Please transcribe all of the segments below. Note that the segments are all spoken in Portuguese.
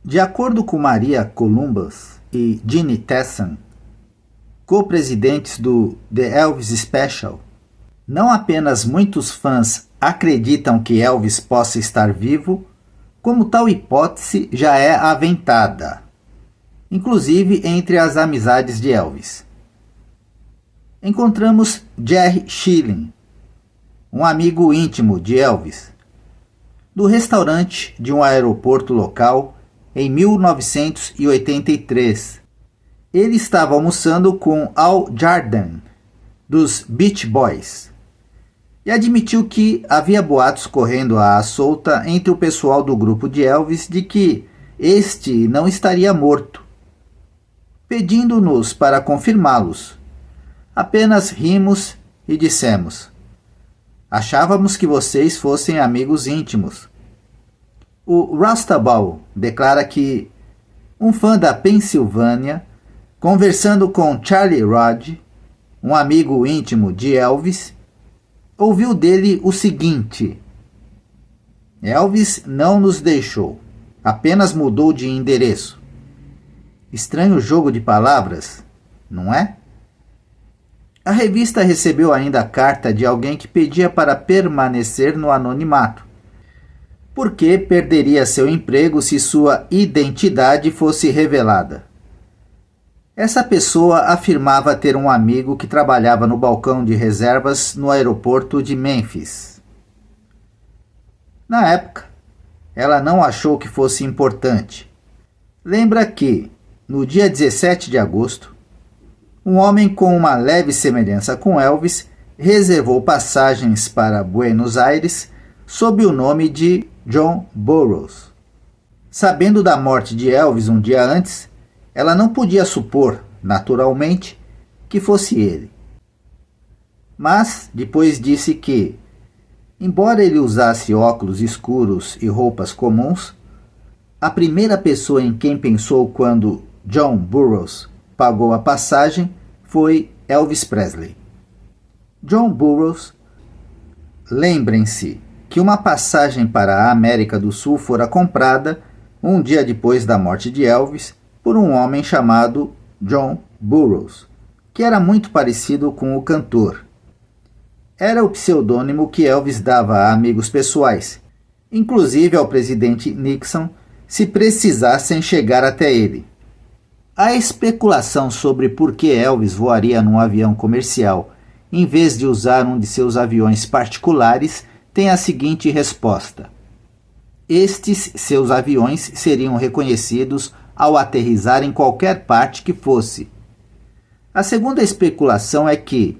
De acordo com Maria Columbus e Ginny Tesson, co-presidentes do The Elvis Special, não apenas muitos fãs acreditam que Elvis possa estar vivo, como tal hipótese já é aventada, inclusive entre as amizades de Elvis. Encontramos Jerry Schilling, um amigo íntimo de Elvis, do restaurante de um aeroporto local em 1983. Ele estava almoçando com Al Jardine, dos Beach Boys, e admitiu que havia boatos correndo à solta entre o pessoal do grupo de Elvis de que este não estaria morto, pedindo-nos para confirmá-los. Apenas rimos e dissemos: achávamos que vocês fossem amigos íntimos. O Rastabal declara que um fã da Pensilvânia, conversando com Charlie Rod, um amigo íntimo de Elvis, ouviu dele o seguinte: Elvis não nos deixou, apenas mudou de endereço. Estranho jogo de palavras, não é? A revista recebeu ainda a carta de alguém que pedia para permanecer no anonimato, porque perderia seu emprego se sua identidade fosse revelada. Essa pessoa afirmava ter um amigo que trabalhava no balcão de reservas no aeroporto de Memphis. Na época, ela não achou que fosse importante. Lembra que, no dia 17 de agosto, um homem com uma leve semelhança com Elvis reservou passagens para Buenos Aires sob o nome de John Burroughs. Sabendo da morte de Elvis um dia antes, ela não podia supor, naturalmente, que fosse ele. Mas depois disse que, embora ele usasse óculos escuros e roupas comuns, a primeira pessoa em quem pensou quando John Burroughs pagou a passagem foi Elvis Presley. John Burroughs, lembrem-se que uma passagem para a América do Sul fora comprada um dia depois da morte de Elvis por um homem chamado John Burroughs, que era muito parecido com o cantor. Era o pseudônimo que Elvis dava a amigos pessoais, inclusive ao presidente Nixon, se precisassem chegar até ele. A especulação sobre por que Elvis voaria num avião comercial em vez de usar um de seus aviões particulares tem a seguinte resposta: estes seus aviões seriam reconhecidos ao aterrissar em qualquer parte que fosse. A segunda especulação é que,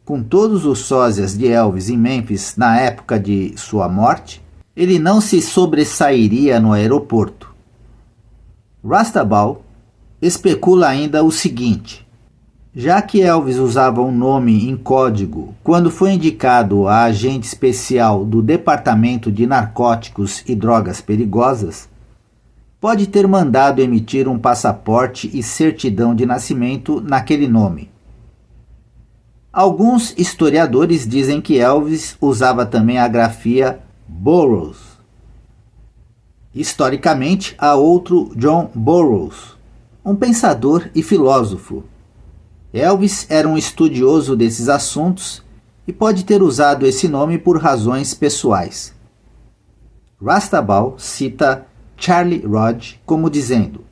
com todos os sósias de Elvis em Memphis na época de sua morte, ele não se sobressairia no aeroporto. Rastabal especula ainda o seguinte: já que Elvis usava um nome em código quando foi indicado a agente especial do Departamento de Narcóticos e Drogas Perigosas, pode ter mandado emitir um passaporte e certidão de nascimento naquele nome. Alguns historiadores dizem que Elvis usava também a grafia Burroughs. Historicamente, há outro John Burroughs, um pensador e filósofo. Elvis era um estudioso desses assuntos e pode ter usado esse nome por razões pessoais. Rastabal cita Charlie Rod como dizendo: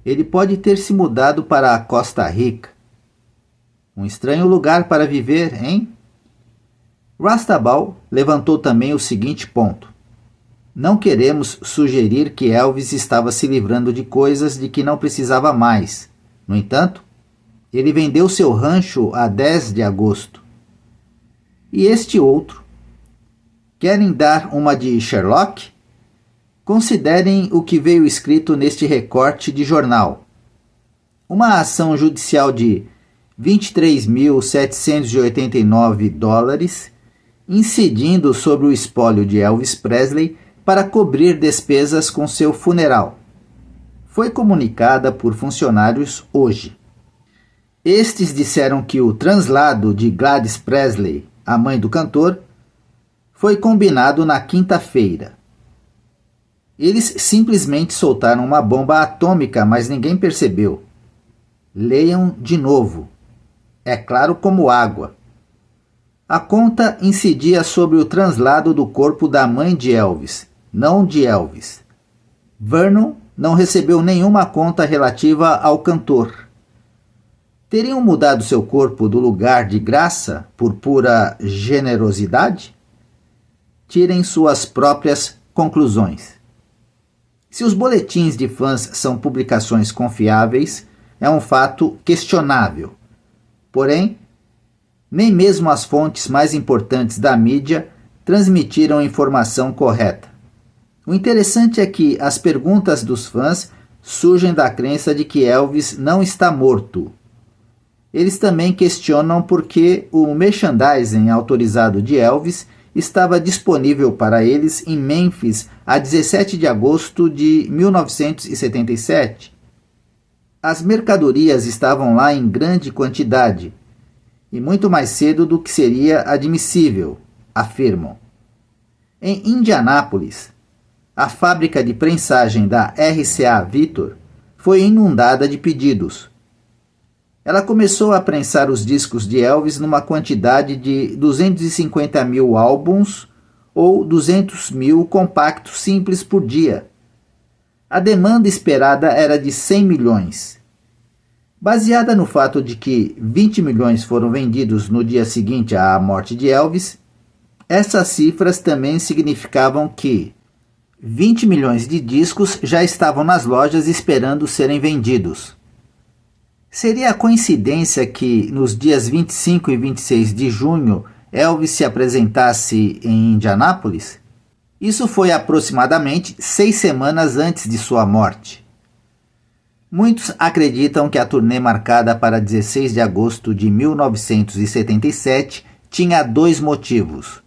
ele pode ter se mudado para a Costa Rica. Um estranho lugar para viver, hein? Rastabal levantou também o seguinte ponto: não queremos sugerir que Elvis estava se livrando de coisas de que não precisava mais. No entanto, ele vendeu seu rancho a 10 de agosto. E este outro? Querem dar uma de Sherlock? Considerem o que veio escrito neste recorte de jornal. Uma ação judicial de $23.789 incidindo sobre o espólio de Elvis Presley para cobrir despesas com seu funeral. Foi comunicada por funcionários hoje. Estes disseram que o translado de Gladys Presley, a mãe do cantor, foi combinado na quinta-feira. Eles simplesmente soltaram uma bomba atômica, mas ninguém percebeu. Leiam de novo. É claro como água. A conta incidia sobre o translado do corpo da mãe de Elvis, não de Elvis. Vernon não recebeu nenhuma conta relativa ao cantor. Teriam mudado seu corpo do lugar de graça por pura generosidade? Tirem suas próprias conclusões. Se os boletins de fãs são publicações confiáveis, é um fato questionável. Porém, nem mesmo as fontes mais importantes da mídia transmitiram a informação correta. O interessante é que as perguntas dos fãs surgem da crença de que Elvis não está morto. Eles também questionam por que o merchandising autorizado de Elvis estava disponível para eles em Memphis a 17 de agosto de 1977. As mercadorias estavam lá em grande quantidade e muito mais cedo do que seria admissível, afirmam. Em Indianápolis, a fábrica de prensagem da RCA Victor foi inundada de pedidos. Ela começou a prensar os discos de Elvis numa quantidade de 250 mil álbuns ou 200 mil compactos simples por dia. A demanda esperada era de 100 milhões. Baseada no fato de que 20 milhões foram vendidos no dia seguinte à morte de Elvis, essas cifras também significavam que 20 milhões de discos já estavam nas lojas esperando serem vendidos. Seria a coincidência que, nos dias 25 e 26 de junho, Elvis se apresentasse em Indianápolis? Isso foi aproximadamente 6 semanas antes de sua morte. Muitos acreditam que a turnê marcada para 16 de agosto de 1977 tinha 2 motivos.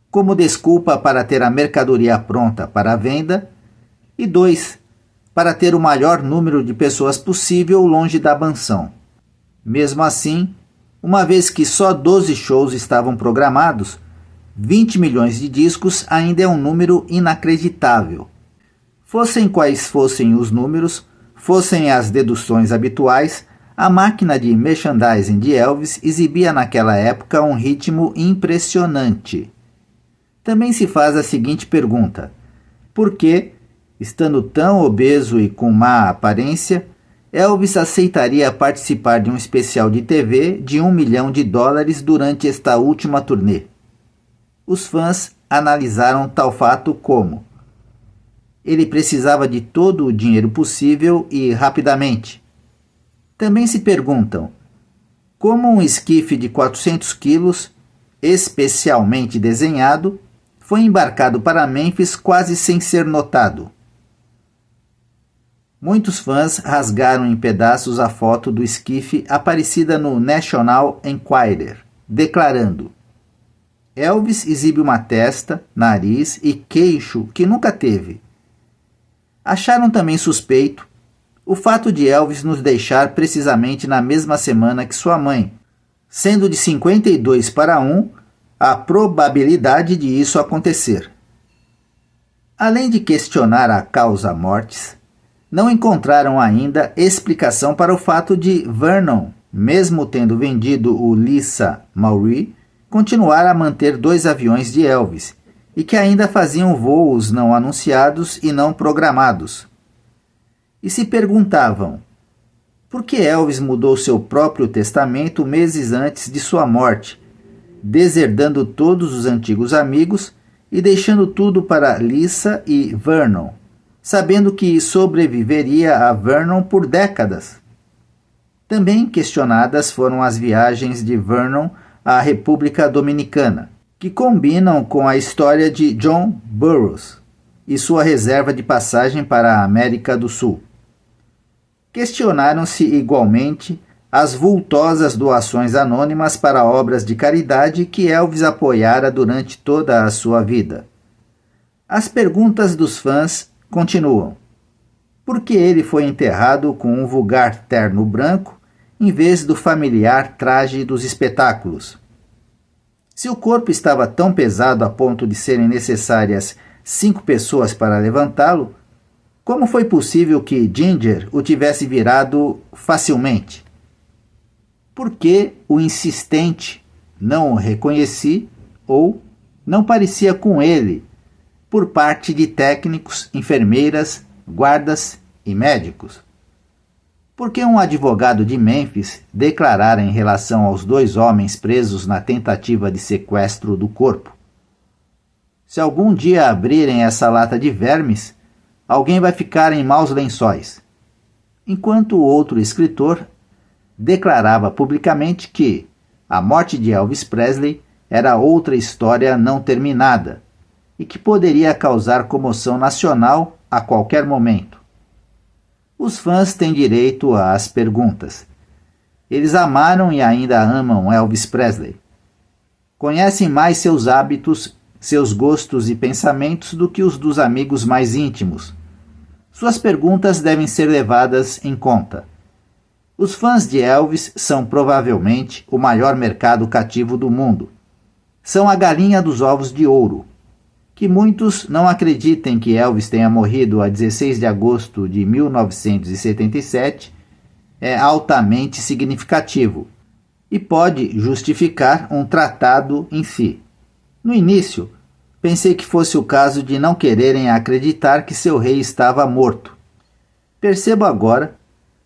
Como desculpa para ter a mercadoria pronta para a venda, e 2, para ter o maior número de pessoas possível longe da mansão. Mesmo assim, uma vez que só 12 shows estavam programados, 20 milhões de discos ainda é um número inacreditável. Fossem quais fossem os números, fossem as deduções habituais, a máquina de merchandising de Elvis exibia naquela época um ritmo impressionante. Também se faz a seguinte pergunta: por que, estando tão obeso e com má aparência, Elvis aceitaria participar de um especial de TV de $1 milhão durante esta última turnê? Os fãs analisaram tal fato como: ele precisava de todo o dinheiro possível e rapidamente. Também se perguntam: como um esquife de 400 quilos, especialmente desenhado, foi embarcado para Memphis quase sem ser notado? Muitos fãs rasgaram em pedaços a foto do esquife aparecida no National Enquirer, declarando: Elvis exibe uma testa, nariz e queixo que nunca teve. Acharam também suspeito o fato de Elvis nos deixar precisamente na mesma semana que sua mãe, sendo de 52 para 1 a probabilidade de isso acontecer. Além de questionar a causa-mortes, não encontraram ainda explicação para o fato de Vernon, mesmo tendo vendido o Lisa Marie, continuar a manter 2 aviões de Elvis, e que ainda faziam voos não anunciados e não programados. E se perguntavam: por que Elvis mudou seu próprio testamento meses antes de sua morte, deserdando todos os antigos amigos e deixando tudo para Lisa e Vernon, sabendo que sobreviveria a Vernon por décadas? Também questionadas foram as viagens de Vernon à República Dominicana, que combinam com a história de John Burroughs e sua reserva de passagem para a América do Sul. Questionaram-se igualmente as vultosas doações anônimas para obras de caridade que Elvis apoiara durante toda a sua vida. As perguntas dos fãs continuam: por que ele foi enterrado com um vulgar terno branco em vez do familiar traje dos espetáculos? Se o corpo estava tão pesado a ponto de serem necessárias 5 pessoas para levantá-lo, como foi possível que Ginger o tivesse virado facilmente? Por que o insistente não o reconheci ou não parecia com ele por parte de técnicos, enfermeiras, guardas e médicos? Por que um advogado de Memphis declarara em relação aos 2 homens presos na tentativa de sequestro do corpo? Se algum dia abrirem essa lata de vermes, alguém vai ficar em maus lençóis. Enquanto o outro escritor declarava publicamente que a morte de Elvis Presley era outra história não terminada e que poderia causar comoção nacional a qualquer momento. Os fãs têm direito às perguntas. Eles amaram e ainda amam Elvis Presley. Conhecem mais seus hábitos, seus gostos e pensamentos do que os dos amigos mais íntimos. Suas perguntas devem ser levadas em conta. Os fãs de Elvis são provavelmente o maior mercado cativo do mundo. São a galinha dos ovos de ouro. Que muitos não acreditem que Elvis tenha morrido a 16 de agosto de 1977 é altamente significativo e pode justificar um tratado em si. No início, pensei que fosse o caso de não quererem acreditar que seu rei estava morto. Percebo agora,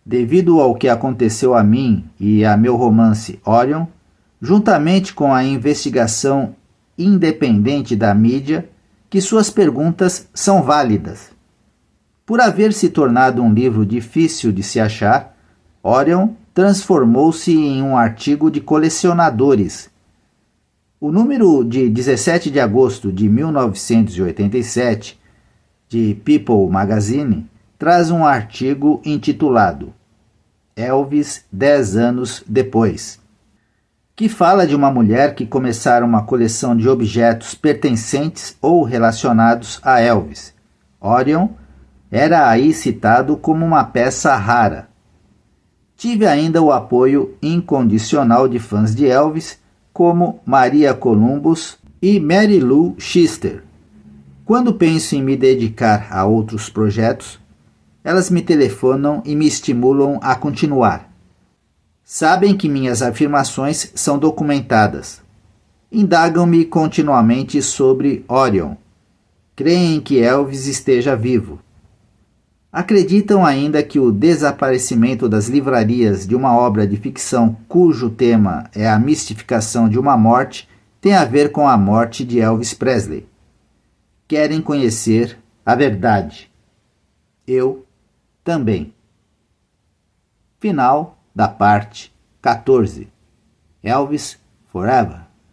devido ao que aconteceu a mim e a meu romance Orion, juntamente com a investigação independente da mídia, que suas perguntas são válidas. Por haver se tornado um livro difícil de se achar, Orion transformou-se em um artigo de colecionadores. O número de 17 de agosto de 1987 de People Magazine traz um artigo intitulado Elvis 10 anos depois, que fala de uma mulher que começara uma coleção de objetos pertencentes ou relacionados a Elvis. Orion era aí citado como uma peça rara. Tive ainda o apoio incondicional de fãs de Elvis, como Maria Columbus e Mary Lou Schister. Quando penso em me dedicar a outros projetos, elas me telefonam e me estimulam a continuar. Sabem que minhas afirmações são documentadas. Indagam-me continuamente sobre Orion. Creem que Elvis esteja vivo. Acreditam ainda que o desaparecimento das livrarias de uma obra de ficção cujo tema é a mistificação de uma morte tem a ver com a morte de Elvis Presley. Querem conhecer a verdade. Eu também. Final da parte 14. Elvis Forever.